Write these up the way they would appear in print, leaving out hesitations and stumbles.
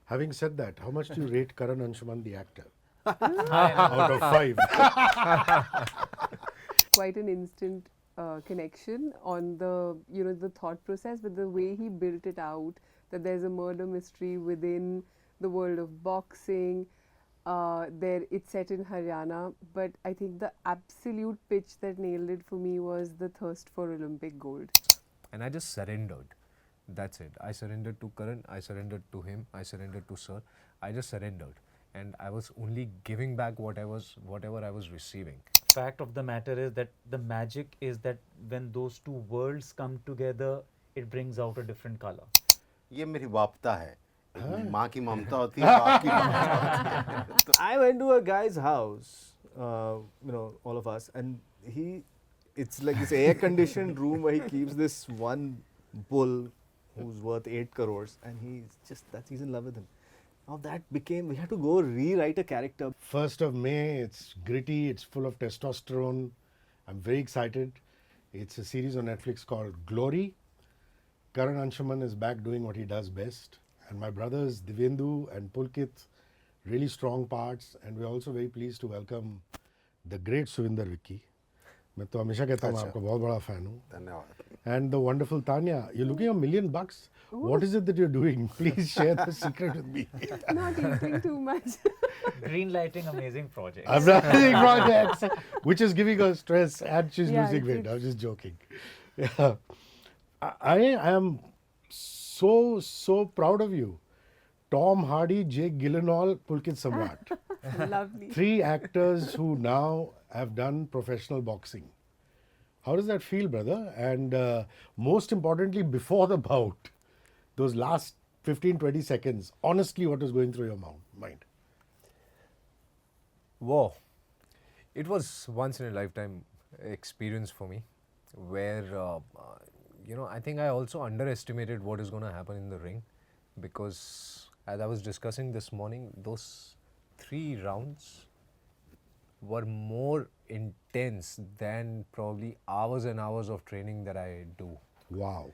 Having said that, how much do you rate Karan Anshuman, the actor? Out of 5. Quite an instant connection on the the thought process, but the way he built it out, that there's a murder mystery within the world of boxing. There, it's set in Haryana, but I think the absolute pitch that nailed it for me was the thirst for Olympic gold. And I just surrendered. That's it. I surrendered to Karan, I surrendered to him, I surrendered to Sir. I just surrendered. And I was only giving back whatever I was receiving. Fact of the matter is that the magic is that when those two worlds come together, it brings out a different color. ये मेरी वापता है. माँ की ममता होती है, बाप की ममता होती है. I went to a guy's house, all of us, and it's like this air-conditioned room where he keeps this one bull who's worth 8 crores, and he's in love with him. Now we had to go rewrite a character. 1st of May, it's gritty, it's full of testosterone. I'm very excited. It's a series on Netflix called Glory. Karan Anshuman is back doing what he does best. And my brothers Divyendu and Pulkit, really strong parts. And we're also very pleased to welcome the great Suvinder Vicky. मैं तो हमेशा कहता हूँ आपका बहुत बड़ा fan हूँ. धन्यवाद. And the wonderful Tanya. You're looking $1 million. What is it that you're doing? Please share the secret with me. Not eating too much. Green lighting, amazing project. I'm running projects, which is giving her stress and she's Yeah, losing weight. it's- I'm just joking. Yeah. I am so proud of you. Tom Hardy, Jake Gyllenhaal, Pulkit Samrat. Lovely. 3 actors who now have done professional boxing. How does that feel, brother? And most importantly, before the bout, those last 15-20 seconds, honestly, what was going through your mind? Whoa. It was once in a lifetime experience for me where, I think I also underestimated what is going to happen in the ring, because as I was discussing this morning, those 3 rounds were more intense than probably hours and hours of training that I do. Wow.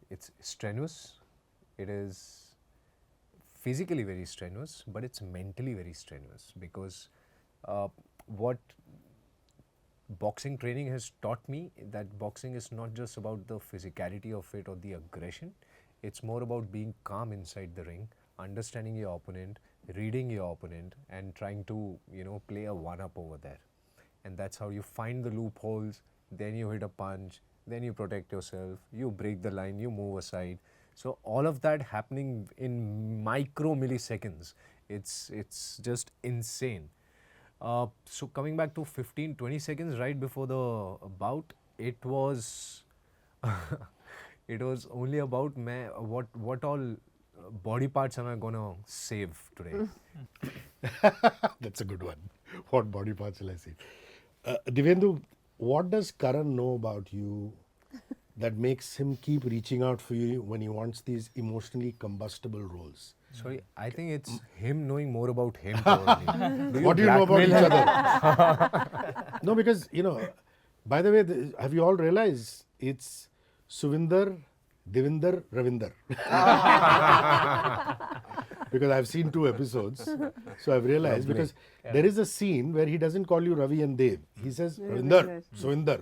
It's strenuous. It is physically very strenuous, but it's mentally very strenuous, because what boxing training has taught me, that boxing is not just about the physicality of it or the aggression. It's more about being calm inside the ring, understanding your opponent, reading your opponent, and trying to play a one-up over there. And that's how you find the loopholes. Then you hit a punch, then you protect yourself, you break the line, you move aside. So all of that happening in micro milliseconds, it's just insane. So coming back to 15-20 seconds right before the bout, it was it was only about what all body parts am I gonna save today. That's a good one. What body parts will I see? Divyendu, what does Karan know about you that makes him keep reaching out for you when he wants these emotionally combustible roles? Sorry, I think it's him knowing more about him probably. What do you know about each blackmail other? No, because, by the way, have you all realized it's Suvinder, Divender, Ravinder? Because I've seen 2 episodes, so I've realized, because there is a scene where he doesn't call you Ravi and Dev. He says Ravinder, Suvinder,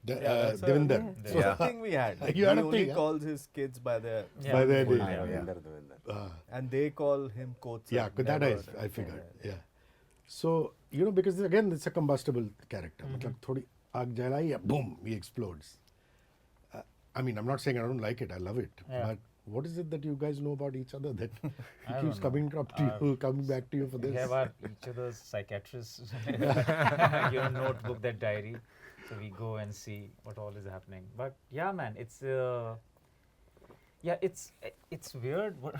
Devinder. That's So- a thing we had. You had he a only thing, huh? calls his kids by their By their full name. name. Ravinder, Devinder. And they call him Coach. Yeah, that I figured. Yeah. So, because again, it's a combustible character. मतलब थोड़ी आग जलाई, boom, he explodes. I mean, I'm not saying I don't like it. I love it. Yeah. But what is it that you guys know about each other that he I keeps don't know. coming up to you, coming back to you for We this? have each other's psychiatrists, notebook, that diary. So we go and see what all is happening. But yeah, man, it's weird. What,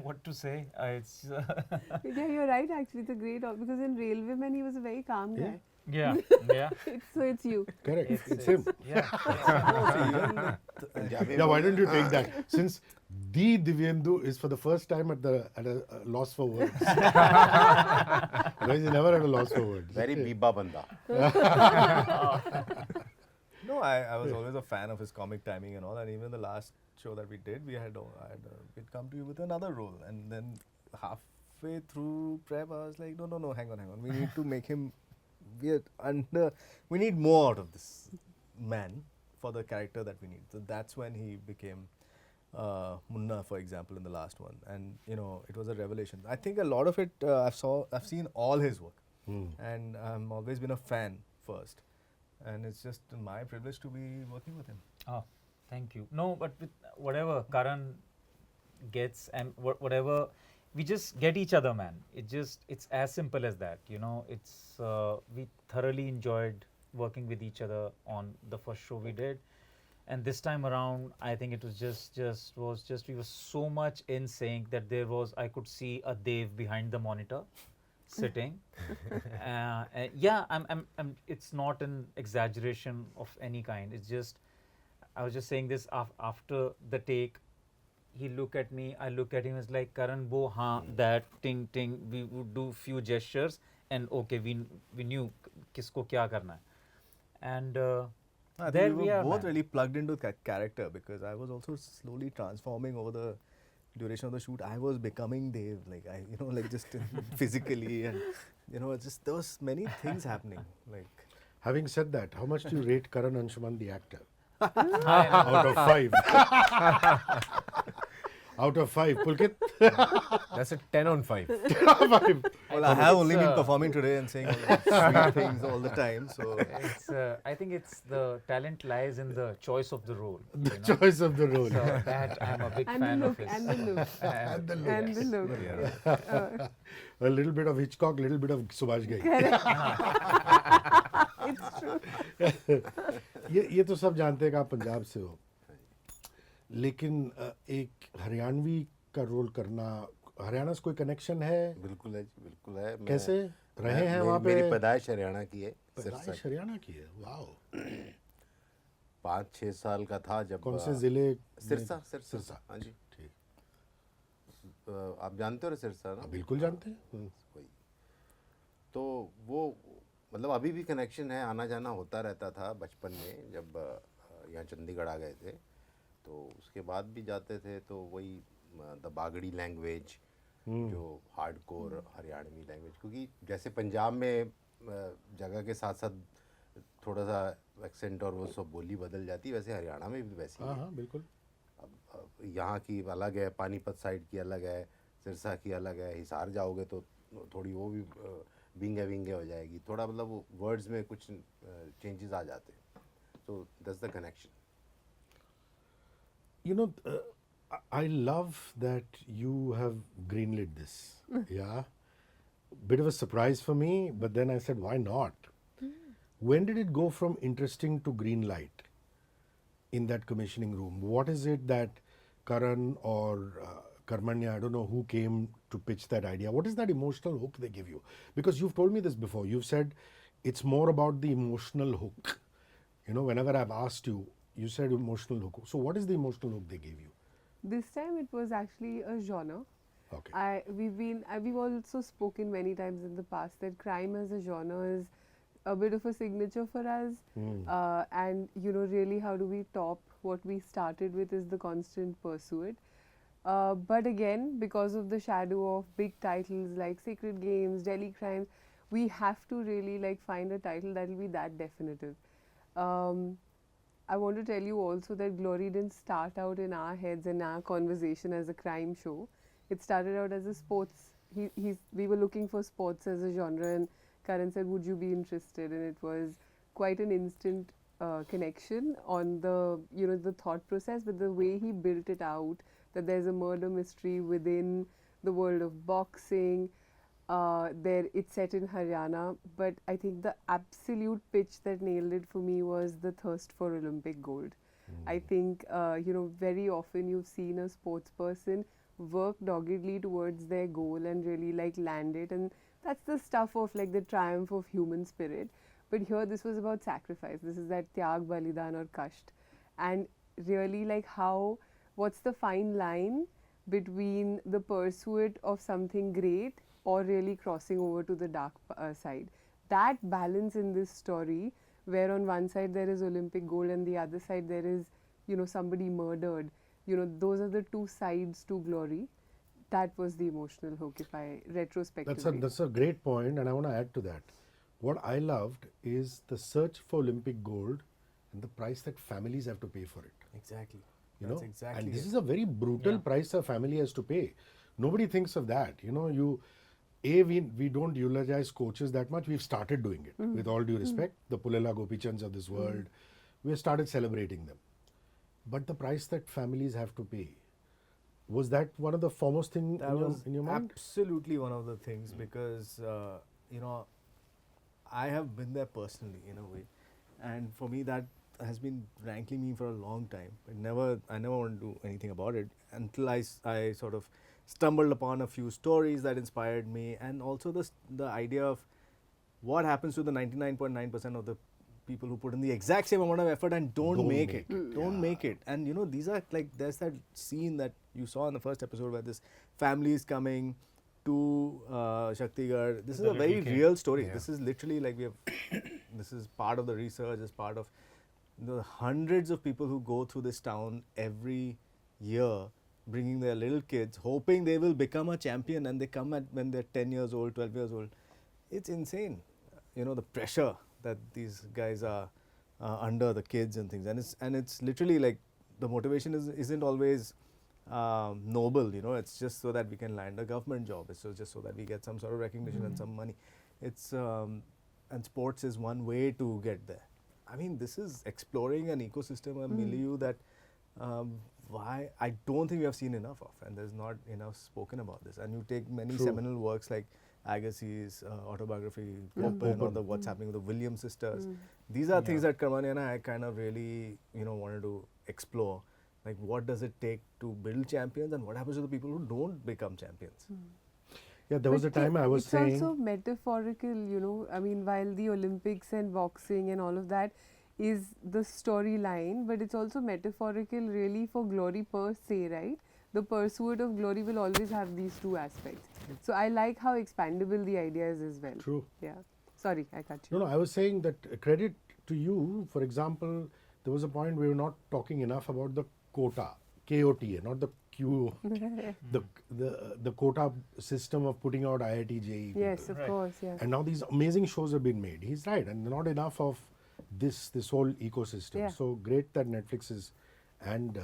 what to say? It's Yeah, you're right. Actually, it's a great because in Railwayman he was a very calm Yeah. guy. yeah. So it's you. Correct. It's It's him. Yeah. Yeah, why don't you take that? Since the Divyendu is for the first time at a loss for words. Otherwise, he never had a loss for words. Very Biba banda. No, I was always a fan of his comic timing and all, and even the last show that we did, we'd come to you with another role, and then halfway through prep, I was like, no, hang on, we need to make him we need more out of this man for the character that we need. So that's when he became Munna, for example, in the last one, and it was a revelation. I think a lot of it I've seen all his work, and I've always been a fan first, and it's just my privilege to be working with him. Oh, thank you. No, but with whatever Karan gets and whatever, we just get each other, man. It's as simple as that. It's we thoroughly enjoyed working with each other on the first show we did, and this time around, I think it was just we were so much in sync that I could see a Dev behind the monitor, sitting. Yeah, it's not an exaggeration of any kind. It's just, I was just saying this after the take. He look at me, I look at him. It's like, Karan, bo, haan, that, ting, ting. We would do few gestures, and okay, we knew kisko kya karna hai. And I there think we we were are, both man. really plugged into character, because I was also slowly transforming over the duration of the shoot. I was becoming Dev, like just physically, and it's just there was many things happening. Like, Having said that, how much do you rate Karan Anshuman, the actor? I Out of 5. Out of 5. Pulkit? That's a 10 on 5. 5. well, I have only been it's, performing today and saying all the sweet things all the time. So It's, I think it's the talent lies in the choice of the role. The choice of the role. So that I'm a big And the fan look, of his. and the look, And the look. and the look. Yeah. A little bit of Hitchcock, little bit of Subhash Ghai. It's true. ये तो सब जानते हैं कि आप पंजाब से हो, लेकिन एक हरियाणवी का रोल करना, हरियाणा से कोई कनेक्शन है? बिल्कुल है जी, बिल्कुल है। कैसे रहे हैं वहाँ पे? मेरी पैदाइश हरियाणा की है, पैदाइश हरियाणा की है। वाओ। 5-6 साल का था जब कौन से जिले? सिरसा। सिरसा। हाँ जी, ठीक। आप जानते हो ना सिरसा ना? बिल्कुल जानते हैं। वही। तो वो मतलब अभी भी कनेक्शन है, आना जाना होता रहता था बचपन में, जब यहाँ चंडीगढ़ आ गए थे तो उसके बाद भी जाते थे। तो वही द बागड़ी लैंग्वेज, जो हार्डकोर हरियाणवी लैंग्वेज, क्योंकि जैसे पंजाब में जगह के साथ साथ थोड़ा सा एक्सेंट और वो सब बोली बदल जाती है, वैसे हरियाणा में भी वैसी है। हाँ बिल्कुल। अब यहाँ की अलग है, पानीपत साइड की अलग है, सिरसा की अलग है, हिसार जाओगे तो थोड़ी वो भी विंगे हो जाएगी, थोड़ा मतलब वो वर्ड्स में कुछ चेंजेस आ जाते हैं। So that's the connection. You know, I love that you have greenlit this. Yeah. Bit of a surprise for me, but then I said, why not? When did it go from interesting to green light in that commissioning room? What is it that Karan or Kharbanda, I don't know who came to pitch that idea. What is that emotional hook they give you? Because you've told me this before. You've said it's more about the emotional hook. Whenever I've asked you, you said emotional hook. So what is the emotional hook they gave you? This time it was actually a genre. Okay. We've also spoken many times in the past that crime as a genre is a bit of a signature for us. And really how do we top what we started with is the constant pursuit. But again, because of the shadow of big titles like Sacred Games, Delhi Crimes, we have to really find a title that will be that definitive. I want to tell you also that Glory didn't start out in our heads and our conversation as a crime show. It started out as a sports. We were looking for sports as a genre, and Karan said, "Would you be interested?" And it was quite an instant connection on the thought process, but the way he built it out, that there's a murder mystery within the world of boxing. It's set in Haryana, but I think the absolute pitch that nailed it for me was the thirst for Olympic gold. I think very often you've seen a sports person work doggedly towards their goal and really land it, and that's the stuff of the triumph of human spirit. But here this was about sacrifice. This is that tyag, balidan or kasht, and really what's the fine line between the pursuit of something great or really crossing over to the dark side. That balance in this story, where on one side there is Olympic gold and the other side there is somebody murdered, you know, those are the two sides to Glory. That was the emotional hook, if I retrospectively. That's a great point, and I want to add to that. What I loved is the search for Olympic gold and the price that families have to pay for it. Exactly. You That's know, exactly and this it. is a very brutal Yeah. price a family has to pay. Nobody thinks of that. You know, we don't eulogize coaches that much. We've started doing it with all due respect. The Pullela Gopichans of this world, we have started celebrating them. But the price that families have to pay, was that one of the foremost thing That in was your mind? absolutely one of the things because you know, I have been there personally in a way, and for me that has been rankling me for a long time. I never want to do anything about it until I sort of stumbled upon a few stories that inspired me, and also the idea of what happens to the 99.9% of the people who put in the exact same amount of effort and don't make it. Don't make it. And you know, these are like, there's that scene that you saw in the first episode where this family is coming to Shaktigarh. This is The a very little kid. real story. Yeah. This is literally like this is part of the research, is part of the hundreds of people who go through this town every year, bringing their little kids, hoping they will become a champion, and they come at when they're 10 years old, 12 years old. It's insane, you know, the pressure that these guys are under, the kids and things, and it's literally like the motivation isn't always noble, you know. It's just so that we can land a government job. It's just so that we get some sort of recognition and some money. It's and sports is one way to get there. I mean, this is exploring an ecosystem, a milieu that why I don't think we have seen enough of, and there's not enough spoken about this. And you take many True. seminal works like Agassiz autobiography, Popen, or the What's Happening with the Williams sisters. These are things that Karmani and I kind of really, you know, wanted to explore. Like, what does it take to build champions, and what happens to the people who don't become champions? Yeah, there was a But time I was it's saying. also metaphorical, you know. I mean, while the Olympics and boxing and all of that is the storyline, but it's also metaphorical, really, for glory per se, right? The pursuit of glory will always have these two aspects. So I like how expandable the idea is as well. True. Yeah. Sorry, I cut you. No, I was saying that credit to you. For example, there was a point we were not talking enough about the quota, KOTA, not the Q, the quota system of putting out IIT JEE Yes, people. of Right. course, yeah. And now these amazing shows have been made. He's right, and not enough of this whole ecosystem. Yeah. So great that Netflix is and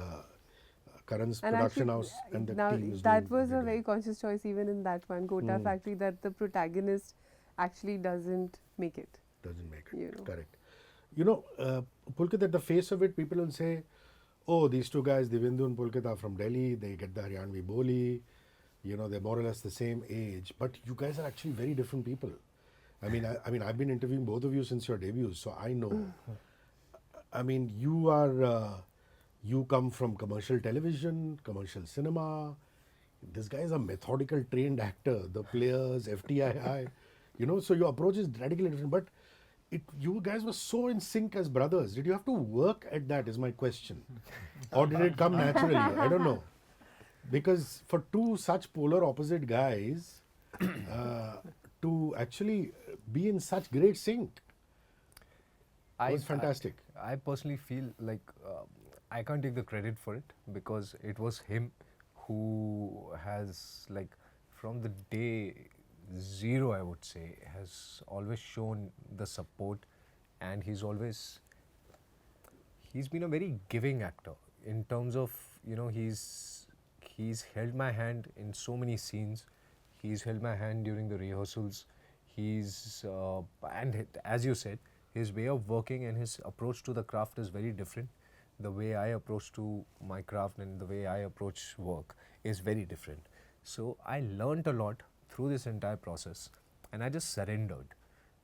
Karan's And production actually, house and the now team is that doing was what a they're very conscious choice even in that one, Kota Factory, that the protagonist actually doesn't make it. doesn't make it. You know. Correct. You know, Pulkit, at the face of it, people will say, oh, these two guys, Divyendu and Pulkit, are from Delhi. They get the Haryanvi Boli. You know, they're more or less the same age. But you guys are actually very different people. I mean, I've been interviewing both of you since your debuts, so I know. I mean, you are, you come from commercial television, commercial cinema. This guy is a methodical, trained actor. The players, FTII, you know, so your approach is radically different. But you guys were so in sync as brothers. Did you have to work at that, is my question. Or did it come naturally? I don't know. Because for two such polar opposite guys to actually be in such great sync was fantastic. I personally feel like I can't take the credit for it because it was him who has, like, from the day zero, I would say, has always shown the support, and he's been a very giving actor in terms of, you know, he's held my hand in so many scenes. He's held my hand during the rehearsals. And as you said, his way of working and his approach to the craft is very different. The way I approach to my craft and the way I approach work is very different. So I learnt a lot through this entire process, and I just surrendered.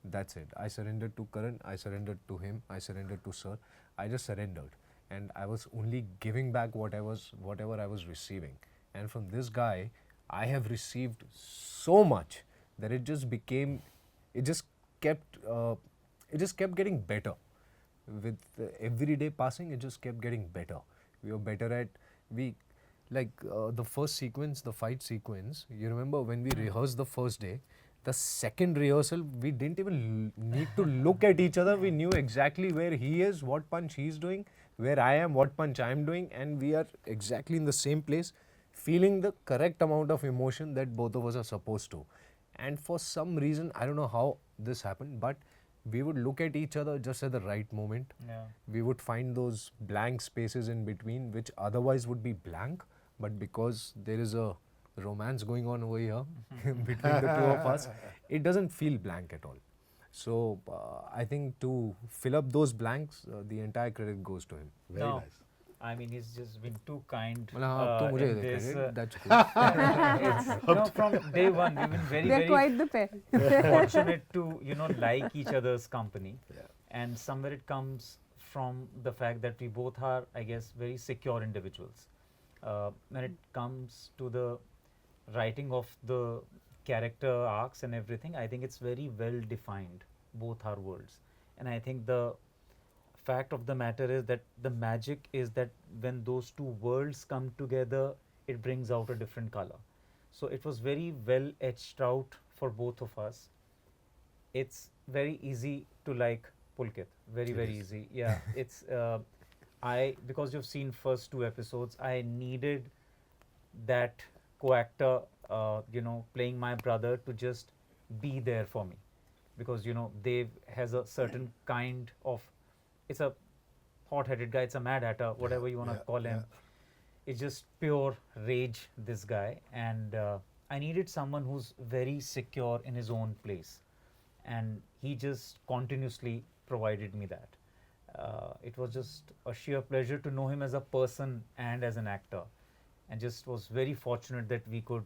That's it. I surrendered to Karan, I surrendered to him, I surrendered to Sir. I just surrendered, and I was only giving back whatever I was receiving. And from this guy, I have received so much that it just kept getting better. With every day passing, it just kept getting better. We were better at, the first sequence, the fight sequence, you remember when we rehearsed the first day, the second rehearsal, we didn't even need to look at each other. We knew exactly where he is, what punch he's doing. where I am, what punch I am doing, and we are exactly in the same place, feeling the correct amount of emotion that both of us are supposed to. And for some reason, I don't know how this happened, but we would look at each other just at the right moment. Yeah. We would find those blank spaces in between, which otherwise would be blank, but because there is a romance going on over here between the two of us, it doesn't feel blank at all. So I think to fill up those blanks, the entire credit goes to him. Very No. nice. I mean, he's just been too kind. मतलब तो मुझे in they this, credit, that's cool. it's, no, from day one, we've been very, They're very quite the pair. fortunate to, like each other's company. Yeah. And somewhere it comes from the fact that we both are, I guess, very secure individuals. When it comes to the writing of the character arcs and everything, I think it's very well defined, both our worlds. And I think the fact of the matter is that the magic is that when those two worlds come together, it brings out a different color. So it was very well etched out for both of us. It's very easy to like Pulkit. Very, It very is. easy. Yeah, it's because you've seen first 2 episodes, I needed that co-actor, playing my brother to just be there for me, because Dave has a certain kind of, it's a hot-headed guy, it's a mad hatter, whatever you want to yeah, call him. It's just pure rage, this guy, and I needed someone who's very secure in his own place, and he just continuously provided me that. It was just a sheer pleasure to know him as a person and as an actor, and just was very fortunate that we could,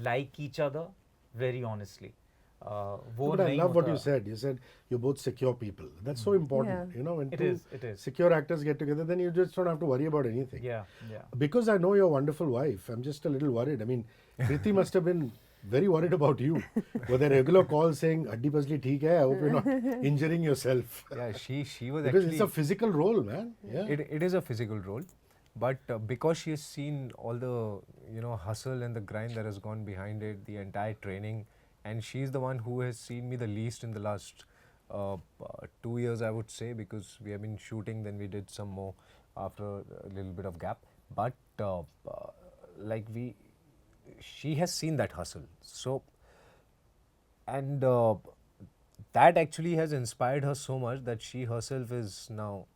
like each other very honestly. No, but I love what you said. You said you're both secure people. That's so important. Yeah. When It two is, it is. secure actors get together, then you just don't have to worry about anything. Yeah, yeah. Because I know your wonderful wife, I'm just a little worried. I mean, Kriti must have been very worried about you. Were there regular calls saying, "Addi pasli theek hai, I hope you're not injuring yourself." Yeah, she was Because actually. it's a physical role, man. Yeah. It is a physical role, but because she has seen all the hustle and the grind that has gone behind it, the entire training, and she's the one who has seen me the least in the last 2 years, I would say, because we have been shooting, then we did some more after a little bit of gap. But she has seen that hustle. So, and that actually has inspired her so much that she herself is now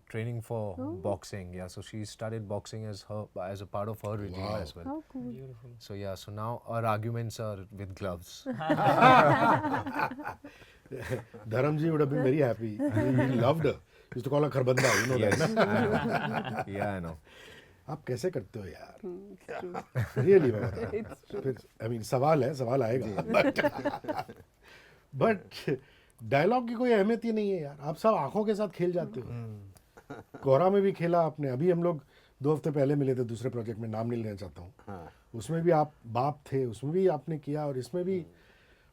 training for boxing. Yeah, so she started boxing as a part of her regime Wow. as well. How cool. Beautiful. So yeah, so now our arguments are with gloves. Dharamji would have been very happy. He loved her. He used to call her Kharbanda, you know Yes, that. I know. Yeah, I know. आप कैसे करते हो यार? It's true. Really, मैं बता रहा हूँ. It's true. फिर I mean सवाल आएगा. But डायलॉग की कोई अहमियत ही नहीं है यार. आप सब आंखों के साथ खेल जाते हो. कोहरा में भी खेला आपने. अभी हम लोग 2 हफ्ते पहले मिले थे दूसरे प्रोजेक्ट में, नाम नहीं लेना चाहता हूँ. हाँ. उसमें भी आप बाप थे, उसमें भी आपने किया, और इसमें भी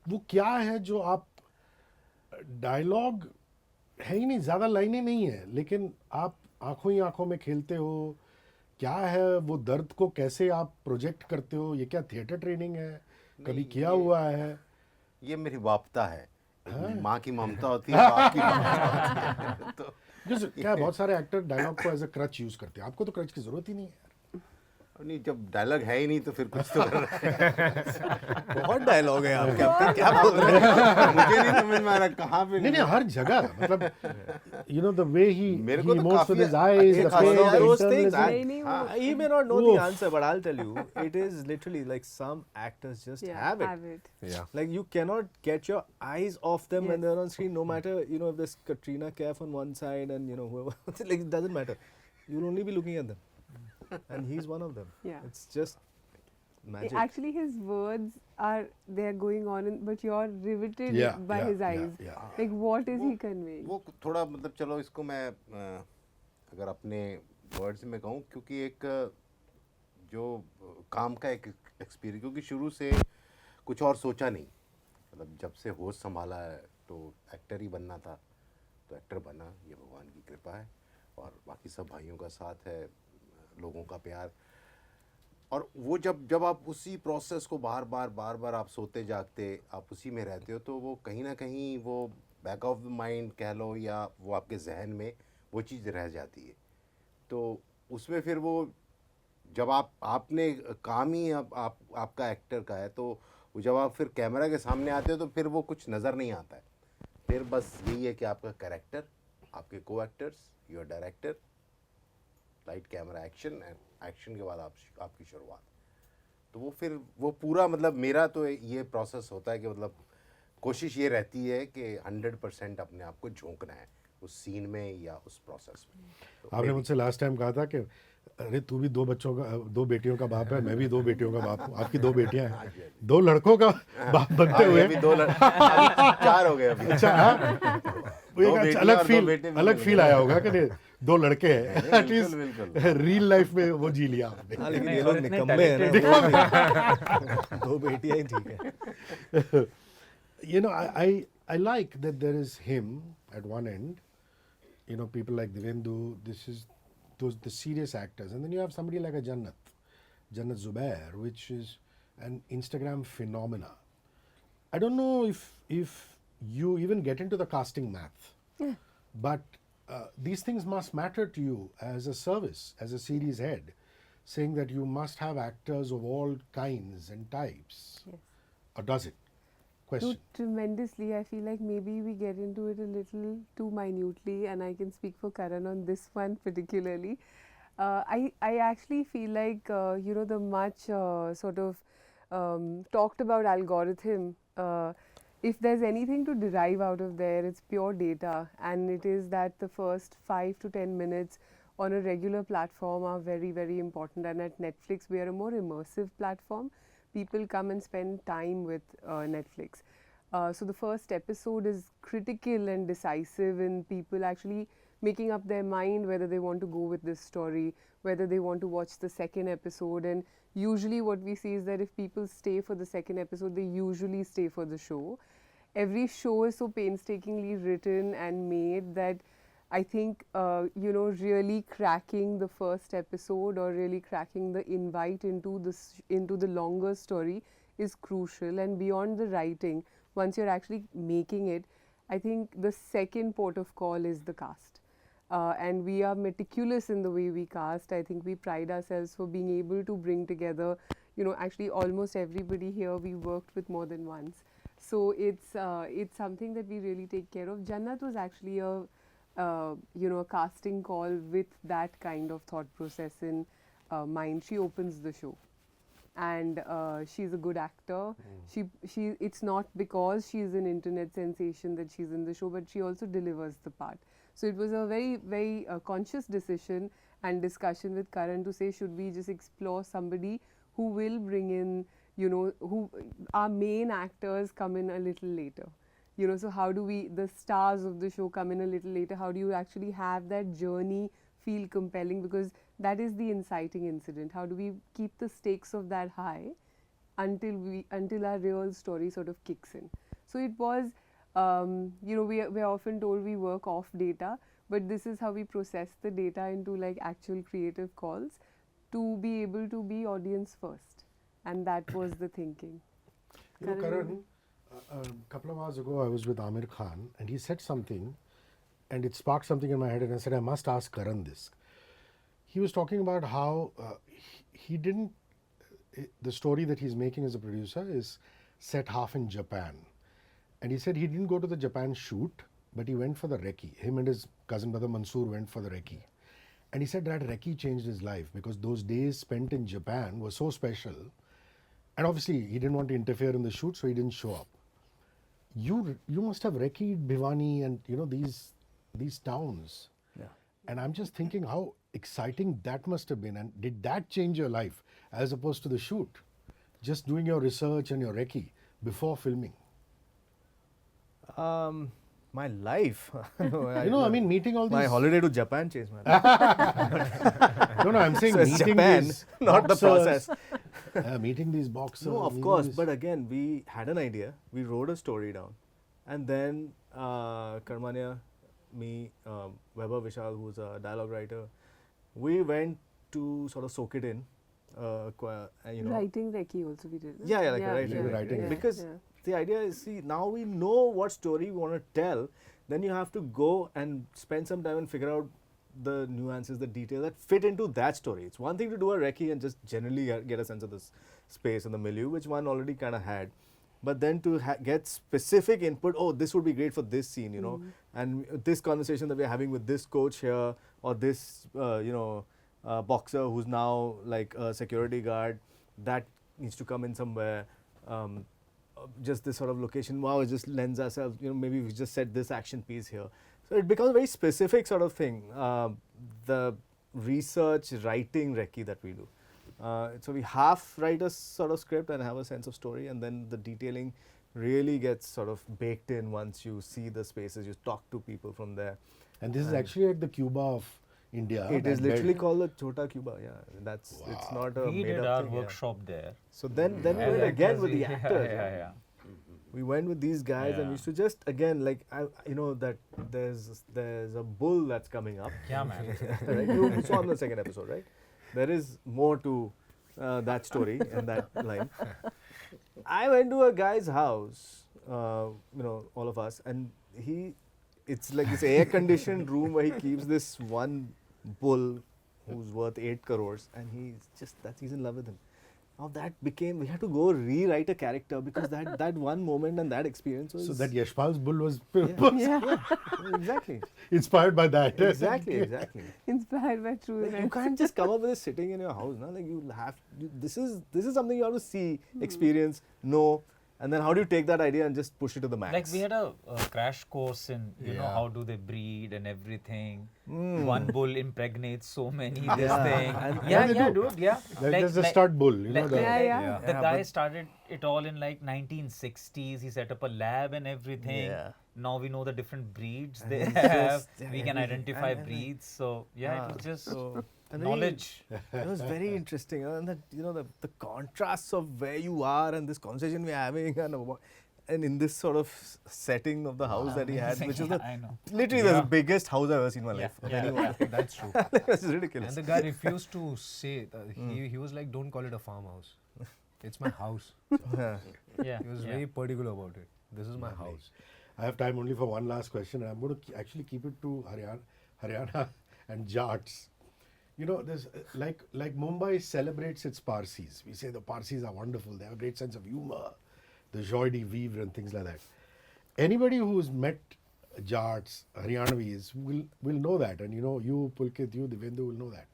वो क्या है जो आप डायलॉग है ही नहीं, ज़्यादा लाइनें नहीं है, लेकिन आप आंखों ही आंखों में खेलते हो. क्या है वो दर्द को कैसे आप प्रोजेक्ट करते हो? ये क्या थिएटर ट्रेनिंग है? कभी नहीं, किया ये- हुआ है? ये मेरी वापता है. माँ की ममता होती है, बाप की ममता होती है. तो Because क्या बहुत सारे एक्टर डायलॉग को एज अ क्रच यूज करते हैं. आपको तो क्रच की जरूरत ही नहीं है यार. नहीं, जब डायलॉग है ही नहीं तो फिर कुछ तो कर रहा है. बहुत डायलॉग है आपके. आप क्या बोल रहे हैं? मुझे नहीं समझ में आ रहा कहाँ पे. नहीं, हर जगह मतलब यू नो द वे ही मेरे को तो इमोट्स विद काफी हिज आईज, एक द खास पेन, बात द those things, नहीं, नहीं, वो- He may not know the Oof. answer, but I'll tell you, it is literally like some actors just Yeah, have it. have it. Yeah. Like you cannot get your eyes off them when Yes. they're on screen, no matter if there's Katrina Kaif on one side and whoever, like it doesn't matter. You'll only be looking at them, and he's one of them. Yeah. It's just magic. Actually, his words are they're going on, but you're riveted Yeah, by yeah, his yeah, eyes. yeah. Like, what is he conveying? वो थोड़ा मतलब चलो इसको मैं अगर अपने words में कहूँ, क्योंकि एक जो काम का एक एक्सपीरियंस, क्योंकि शुरू से कुछ और सोचा नहीं. मतलब जब से होश संभाला है तो एक्टर ही बनना था, तो एक्टर बना. ये भगवान की कृपा है, और बाकी सब भाइयों का साथ है, लोगों का प्यार. और वो जब आप उसी प्रोसेस को बार बार आप सोते जागते आप उसी में रहते हो, तो वो कहीं ना कहीं वो बैक ऑफ द माइंड कह लो, या वो आपके जहन में वो चीज़ रह जाती है। तो उसमें फिर वो जब आपने काम ही आपका एक्टर का है, तो जब आप फिर कैमरा के सामने आते हो तो फिर वो कुछ नज़र नहीं आता है। फिर बस यही है कि आपका कैरेक्टर, आपके को actors, your director, light camera action, and action के बाद आपकी शुरुआत। तो वो फिर वो पूरा मतलब मेरा तो ये प्रोसेस होता है कि मतलब कोशिश ये रहती है कि 100% अपने आप को झोंकना है उस सीन में या उस प्रोसेस में। तो आपने मुझसे लास्ट टाइम कहा था कि अरे तू भी 2 बेटियों का बाप है, मैं भी 2 बेटियों का बाप हूँ, आपकी 2 बेटियां हाँ हैं, जी, हाँ जी। 2 लड़कों का बाप बनते हुए। अभी 4 हो गए अभी। अच्छा, हाँ, वो दो एक बेटियां अलग और 2 बेटे भी अलग मिल फील गए। आया होगा कि नहीं, 2 लड़के हैं, नहीं, एटलीस्ट बिल्कुल। रियल लाइफ में वो जी लिया आपने। हाँ, लेकिन नहीं, ये और लोग इतने निकम्मे हैं talented ना, वो 2 बेटियां ही ठीक है. You know, I like that there is him at one end, you know, people like Divyendu, this is the serious actors, and then you have somebody like a Jannat Zubair, which is an Instagram phenomena. I don't know if you even get into the casting math, but these things must matter to you as a service, as a series head, saying that you must have actors of all kinds and types. Yes. Or does it? No, Question. tremendously. I feel like maybe we get into it a little too minutely, and I can speak for Karan on this one particularly. I actually feel like you know, the much sort of talked about algorithm. If there's anything to derive out of there, it's pure data, and it is that the first 5 to 10 minutes on a regular platform are very, very important. And at Netflix, we are a more immersive platform. People come and spend time with Netflix. So the first episode is critical and decisive in people actually making up their mind whether they want to go with this story, whether they want to watch the second episode. And usually what we see is that if people stay for the second episode, they usually stay for the show. Every show is so painstakingly written and made that I think, you know, really cracking the first episode or really cracking the invite into the longer story is crucial. And beyond the writing, once you're actually making it, I think the second port of call is the cast. And we are meticulous in the way we cast. I think we pride ourselves for being able to bring together, you know, actually almost everybody here we worked with more than once. So it's something that we really take care of. Jannat was actually a you know, a casting call with that kind of thought process in mind. She opens the show, and she's a good actor. She it's not because she's an internet sensation that she's in the show, but she also delivers the part. So it was a very, very conscious decision and discussion with Karan to say, should we just explore somebody who will bring in, you know, who our main actors come in a little later. You know, so how do we, the stars of the show come in a little later, how do you actually have that journey feel compelling, because that is the inciting incident. How do we keep the stakes of that high until our real story sort of kicks in. So it was, you know, we're often told we work off data, but this is how we process the data into like actual creative calls to be able to be audience first, and that was the thinking. You know, Karan, Karan, a couple of hours ago, I was with Amir Khan, and he said something, and it sparked something in my head, and I said, I must ask Karan this. He was talking about how he didn't, the story that he's making as a producer is set half in Japan. And he said he didn't go to the Japan shoot, but he went for the recce. Him and his cousin brother Mansoor went for the recce. And he said that recce changed his life because those days spent in Japan were so special. And obviously, he didn't want to interfere in the shoot, so he didn't show up. You must have recce'd Bhiwani and, you know, these towns. Yeah. And I'm just thinking how exciting that must have been. And did that change your life as opposed to the shoot? Just doing your research and your recce before filming. My life. No, You know, I mean, meeting all these. my holiday to Japan changed my life. No, I'm saying So it's meeting Japan, these not the boxers. process. Meeting these boxers. No, of meeting course. these- But again, we had an idea. We wrote a story down. And then Karmania, me, Weber Vishal, who's a dialogue writer, we went to sort of soak it in. You know, writing recce also we did. Yeah, like writing. Writing. Because the idea is, see, now we know what story we want to tell. Then you have to go and spend some time and figure out the nuances, the detail that fit into that story. It's one thing to do a recce and just generally get a sense of this space and the milieu, which one already kind of had. But then to get specific input, oh, this would be great for this scene, you know, and this conversation that we're having with this coach here, or this, boxer who's now like a security guard, that needs to come in somewhere. Just this sort of location, wow, it just lends ourselves, you know, maybe we just set this action piece here. So it becomes a very specific sort of thing, the research writing recce that we do. So we half write a sort of script and have a sense of story, and then the detailing really gets sort of baked in once you see the spaces, you talk to people from there. And this is actually at the Cuba of India. It is that literally bed. called the Chota Cuba, yeah. That's, it's not a We made did up our thing, workshop there. Yeah. So then we And went that again was with the yeah, actors. Yeah. We went with these guys and we used to just, again, like, you know, that there's a bull that's coming up. Yeah, man. Right? You saw in the second episode, right? There is more to that story and that line. I went to a guy's house, you know, all of us, and it's like this air-conditioned room where he keeps this one bull who's worth 8 crores, and he's in love with him. Now that became, we had to go rewrite a character because that one moment and that experience was... So that Yashpal's bull was Yeah. Exactly. inspired by that. Exactly. Inspired by true Like, you events. can't just come up with this sitting in your house, no? Like this is something you have to see, experience, know, and then how do you take that idea and just push it to the max? Like we had a crash course in, you know, Yeah. how do they breed and everything. One bull impregnates so many, this Yeah. thing. And- Yeah, they yeah, do. dude, yeah. There's the stud bull, you know. like- The, Yeah. The Yeah, guy but- started it all in like 1960s. He set up a lab and everything. Yeah. Now we know the different breeds they it's have. just We can everything. identify And- breeds. So yeah, it was just and knowledge. It was very interesting, and that, you know, the contrasts of where you are and this conversation we're having, and in this sort of setting of the house that he had, which is I know. literally the biggest house I've ever seen in my life. Yeah. That's true. It's ridiculous. And the guy refused to say that. He was like, don't call it a farmhouse. It's my house. Yeah. Yeah. He was yeah. very particular about it. This is my house. I have time only for one last question, and I'm going to actually keep it to Haryana and Jats. You know, there's like Mumbai celebrates its Parsis. We say the Parsis are wonderful. They have a great sense of humor, the joie de vivre and things like that. Anybody who's met Jats, Haryanvis will know that, and you know, you Pulkit, you Divyendu will know that.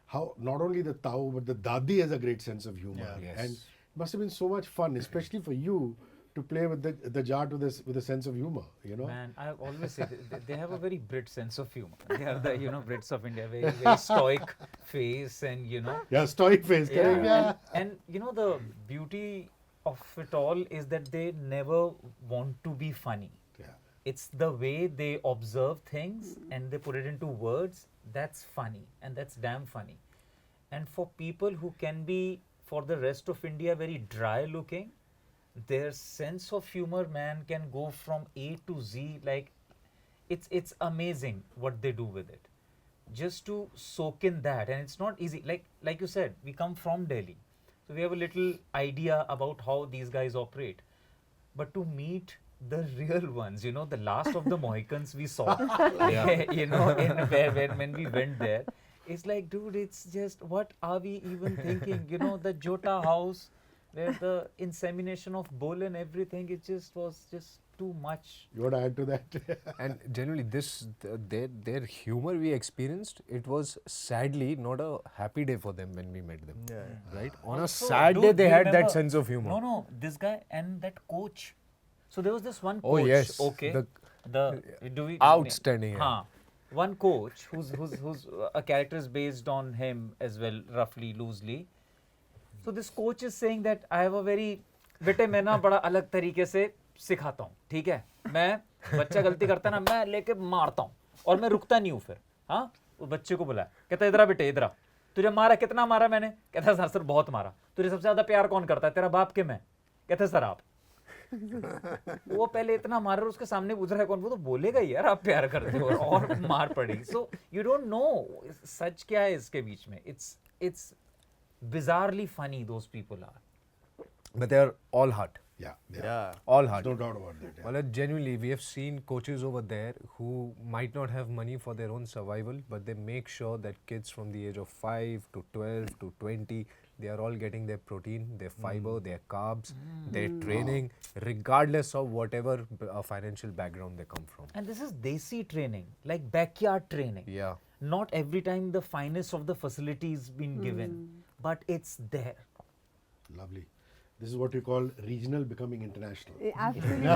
How not only the Tau but the Dadi has a great sense of humor, Yeah. Yes. and it must have been so much fun, especially for you, to play with the Jat with a sense of humor. You know. Man, I always say they have a very Brit sense of humor. They have the, you know, Brits of India, very, very stoic face, and you know. Yeah, stoic face. Correct? Yeah. And you know, the beauty of it all is that they never want to be funny. Yeah. It's the way they observe things and they put it into words. That's funny, and that's damn funny. And for people who can be, for the rest of India, very dry looking, their sense of humor, man, can go from A to Z. Like, it's amazing what they do with it. Just to soak in that, and it's not easy. Like you said, we come from Delhi, so we have a little idea about how these guys operate. But to meet the real ones, you know, the last of the Mohicans we saw, you know, when we went there, it's like, dude, it's just, what are we even thinking? You know, the Jota house, where the insemination of bull and everything, it just was just too much. You want to add to that? And generally, their humor we experienced, it was sadly not a happy day for them when we met them. Yeah. Right? On a Also, sad dude, day, do they you had that remember- sense of humor. No, this guy and that coach. So there was this one Oh, coach. yes. Okay. The Do we outstanding, yeah. Haan. One coach who's a character is based on him as well, roughly, loosely. So this coach is saying that I have a very, बेटे मैं ना बड़ा अलग तरीके से सिखाता हूँ, ठीक है? मैं बच्चा गलती करता है ना, मैं लेके मारता हूँ और मैं रुकता नहीं हूँ फिर. हाँ, वो बच्चे को बुलाया, कहता इधर आ बेटे, इधर आ. तुझे मारा, कितना मारा मैंने? कहता सर बहुत मारा. तुझे सबसे ज्यादा प्यार कौन करता है, तेरा बाप के मैं? कहता सर आप. वो पहले इतना मार रहा है, उसके सामने पूछ रहा है कौन, वो तो बोलेगा ही यार आप प्यार करते हो, और मार पड़ेगी. सो यू डोंट नो सच क्या है इसके बीच में. It's bizarrely funny those people are. But they are all heart. Yeah. All There's hard. no doubt about that. Yeah. Well, genuinely, we have seen coaches over there who might not have money for their own survival, but they make sure that kids from the age of 5 to 12 to 20, they are all getting their protein, their fiber, their carbs, their training, regardless of whatever financial background they come from. And this is desi training, like backyard training. Yeah. Not every time the finest of the facilities been given, but it's there. Lovely. This is what we call regional becoming international. Absolutely.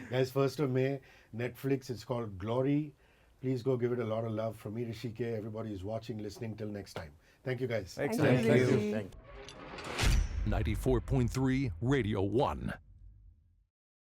Guys, 1st of May, Netflix, it's called Glory. Please go give it a lot of love from me, Hrishi K. Everybody is watching, listening. Till next time. Thank you, guys. Excellent. Thank you, Thank you. Rishi. Thank you. 94.3 Radio 1.